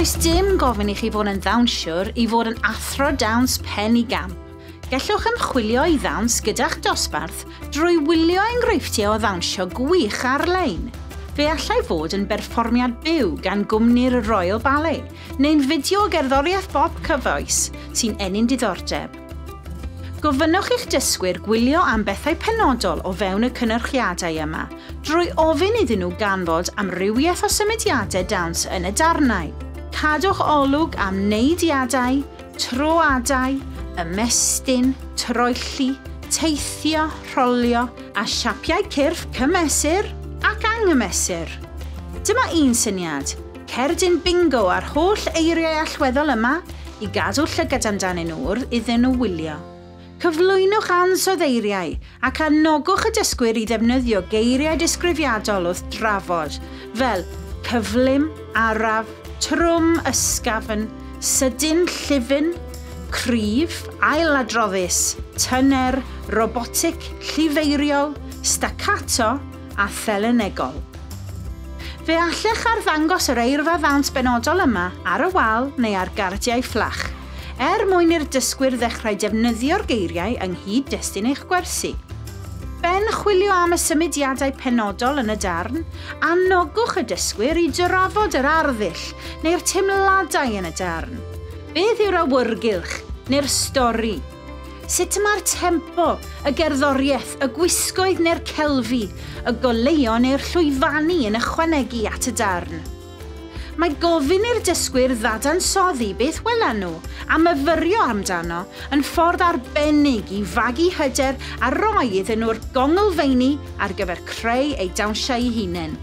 Does dim gofyn I chi fod yn ddawnsiwr I fod yn athro dawns pen I gamp. Gallwch ymchwilio I ddawns gyda'ch dosbarth drwy wylio enghreifftiau o ddawnsio gwych ar-lein. Fe allai fod yn berfformiad byw gan gwmni'r Royal Ballet neu'n fideo gerddoriaeth Bob Cyfoes sy'n enyn diddordeb. Gofynnwch i'ch dysgwyr gwylio am bethau penodol o fewn y cynhyrchiadau yma drwy ofyn iddyn nhw ganfod amrywiaeth o symudiadau dawns yn y darnau. Cadwch olwg am neidiadau, troadau, ymestyn, troelli, teithio, rholio a siapiau cyrff cymesur ac angymesur. Dyma un syniad, cerdyn bingo ar holl eiriau allweddol yma I gadw llygad amdanyn nhw iddyn nhw wylio. Cyflwynwch ansoddeiriau ac anogwch y dysgwyr I ddefnyddio geiriau disgrifiadol wrth drafod, fel cyflym, araf, trwm ysgafn, sydyn llyfn, cryf, ailadroddus, tyner, robotic, llifeiriol, staccato a thelenegol. Fe allech arddangos yr eirfa ddawns benodol yma ar y wal neu ar gardiau fflach, mwyn i'r dysgwyr ddechrau defnyddio'r geiriau ynghyd destun eich gwersi. Ben chwilio am y symudiadau penodol yn y darn, anogwch y dysgwyr I drafod yr arddull neu'r teimladau yn y darn. Beth yw'r awyrgylch neu'r stori? Sut mae'r tempo, y gerddoriaeth, y gwisgoedd neu'r celfi, y goleuo neu'r llwyfannu yn ychwanegu at y darn? Mae gofyn i'r dysgwyr ddadansoddi beth welan nhw a myfyrio amdano yn ffordd arbennig I fagu hyder a roi iddyn nhw'r gongolfeini ar gyfer creu eu dawnsiau I hunain.